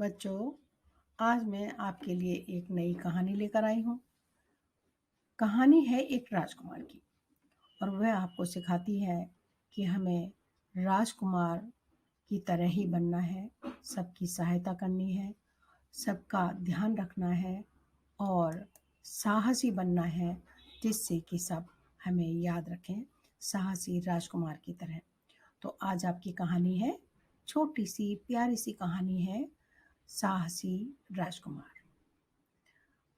बच्चों, आज मैं आपके लिए एक नई कहानी लेकर आई हूँ। कहानी है एक राजकुमार की और वह आपको सिखाती है कि हमें राजकुमार की तरह ही बनना है, सबकी सहायता करनी है, सबका ध्यान रखना है और साहसी बनना है, जिससे कि सब हमें याद रखें, साहसी राजकुमार की तरह। तो आज आपकी कहानी है, छोटी सी प्यारी सी कहानी है, साहसी राजकुमार।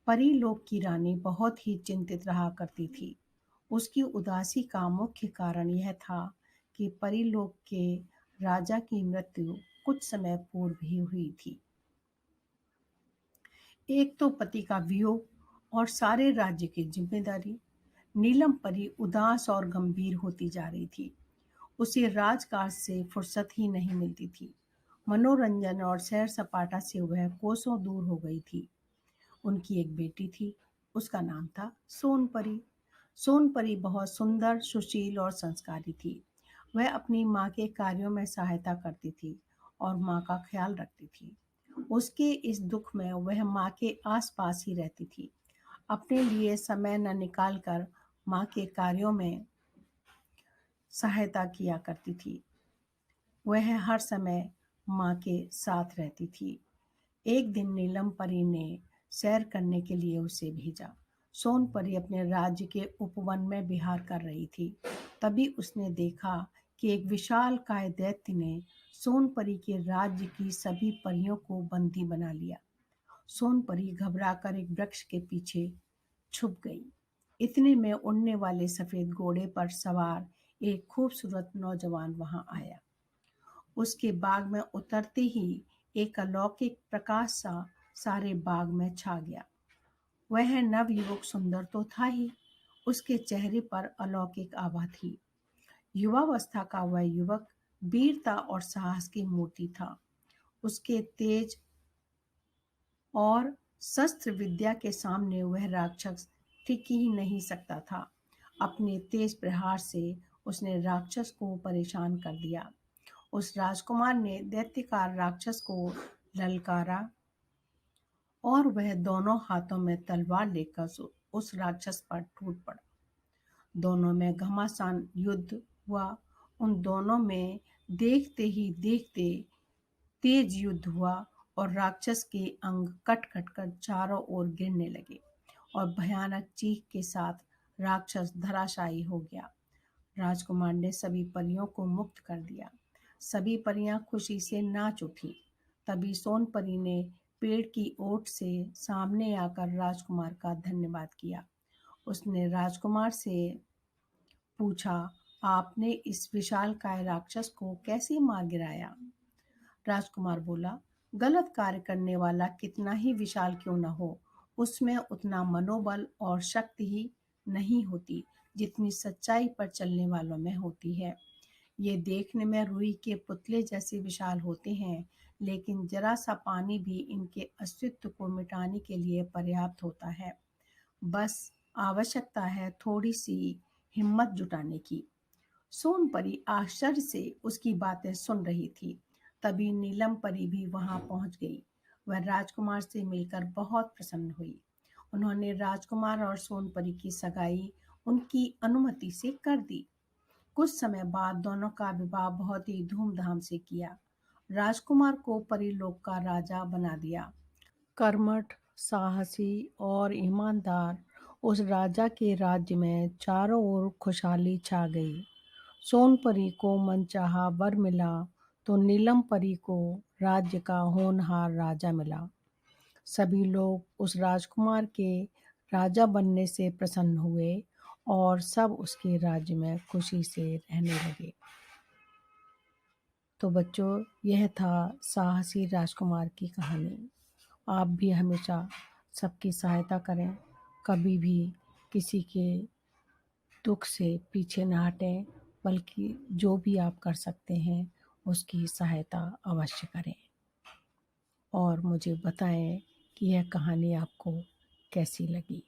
परीलोक की रानी बहुत ही चिंतित रहा करती थी। उसकी उदासी का मुख्य कारण यह था कि परीलोक के राजा की मृत्यु कुछ समय पूर्व ही हुई थी। एक तो पति का वियोग और सारे राज्य की जिम्मेदारी। नीलम परी उदास और गंभीर होती जा रही थी। उसे राजकाज से फुर्सत ही नहीं मिलती थी। मनोरंजन और सैर सपाटा से वह कोसों दूर हो गई थी। उनकी एक बेटी थी, उसका नाम था सोनपरी। सोनपरी बहुत सुंदर, सुशील और संस्कारी थी। वह अपनी माँ के कार्यों में सहायता करती थी और माँ का ख्याल रखती थी। उसके इस दुख में वह माँ के आसपास ही रहती थी। अपने लिए समय न निकालकर माँ के कार्यों में सहायता किया करती थी। वह हर समय माँ के साथ रहती थी। एक दिन नीलम परी ने सैर करने के लिए उसे भेजा। सोनपरी अपने राज्य के उपवन में विहार कर रही थी। तभी उसने देखा कि एक विशालकाय दैत्य ने सोनपरी के राज्य की सभी परियों को बंदी बना लिया। सोनपरी घबराकर एक वृक्ष के पीछे छुप गई। इतने में उड़ने वाले सफेद घोड़े पर सवार एक खूबसूरत नौजवान वहां आया। उसके बाग में उतरते ही एक अलौकिक प्रकाश सा सारे बाग में छा गया। वह नवयुवक सुंदर तो था ही, उसके चेहरे पर अलौकिक आभा थी। युवावस्था का वह युवक वीरता और साहस की मूर्ति था। उसके तेज और शस्त्र विद्या के सामने वह राक्षस टिक ही नहीं सकता था। अपने तेज प्रहार से उसने राक्षस को परेशान कर दिया। उस राजकुमार ने दैत्यकार राक्षस को ललकारा और वह दोनों हाथों में तलवार लेकर उस राक्षस पर टूट पड़ा। दोनों में घमासान युद्ध हुआ। उन दोनों में देखते ही देखते तेज युद्ध हुआ और राक्षस के अंग कट कट कर चारों ओर गिरने लगे और भयानक चीख के साथ राक्षस धराशायी हो गया। राजकुमार ने सभी परियों को मुक्त कर दिया। सभी परियां खुशी से नाच उठी। तभी सोनपरी ने पेड़ की ओट से सामने आकर राजकुमार का धन्यवाद किया। उसने राजकुमार से पूछा, आपने इस विशालकाय राक्षस को कैसे मार गिराया? राजकुमार बोला, गलत कार्य करने वाला कितना ही विशाल क्यों न हो, उसमें उतना मनोबल और शक्ति ही नहीं होती जितनी सच्चाई पर चलने वालों में होती है। ये देखने में रुई के पुतले जैसे विशाल होते हैं, लेकिन जरा सा पानी भी इनके अस्तित्व को मिटाने के लिए पर्याप्त होता है। बस आवश्यकता है थोड़ी सी हिम्मत जुटाने की। सोनपरी आश्चर्य से उसकी बातें सुन रही थी। तभी नीलम परी भी वहां पहुंच गई। वह राजकुमार से मिलकर बहुत प्रसन्न हुई। उन्होंने राजकुमार और सोनपरी की सगाई उनकी अनुमति से कर दी। कुछ समय बाद दोनों का विवाह बहुत ही धूमधाम से किया। राजकुमार को परीलोक का राजा बना दिया। कर्मठ, साहसी और ईमानदार उस राजा के राज्य में चारों ओर खुशहाली छा गई। सोनपरी को मनचाहा वर मिला तो नीलम परी को राज्य का होनहार राजा मिला। सभी लोग उस राजकुमार के राजा बनने से प्रसन्न हुए और सब उसके राज्य में खुशी से रहने लगे। तो बच्चों, यह था साहसी राजकुमार की कहानी। आप भी हमेशा सबकी सहायता करें, कभी भी किसी के दुख से पीछे ना हटें, बल्कि जो भी आप कर सकते हैं उसकी सहायता अवश्य करें। और मुझे बताएं कि यह कहानी आपको कैसी लगी।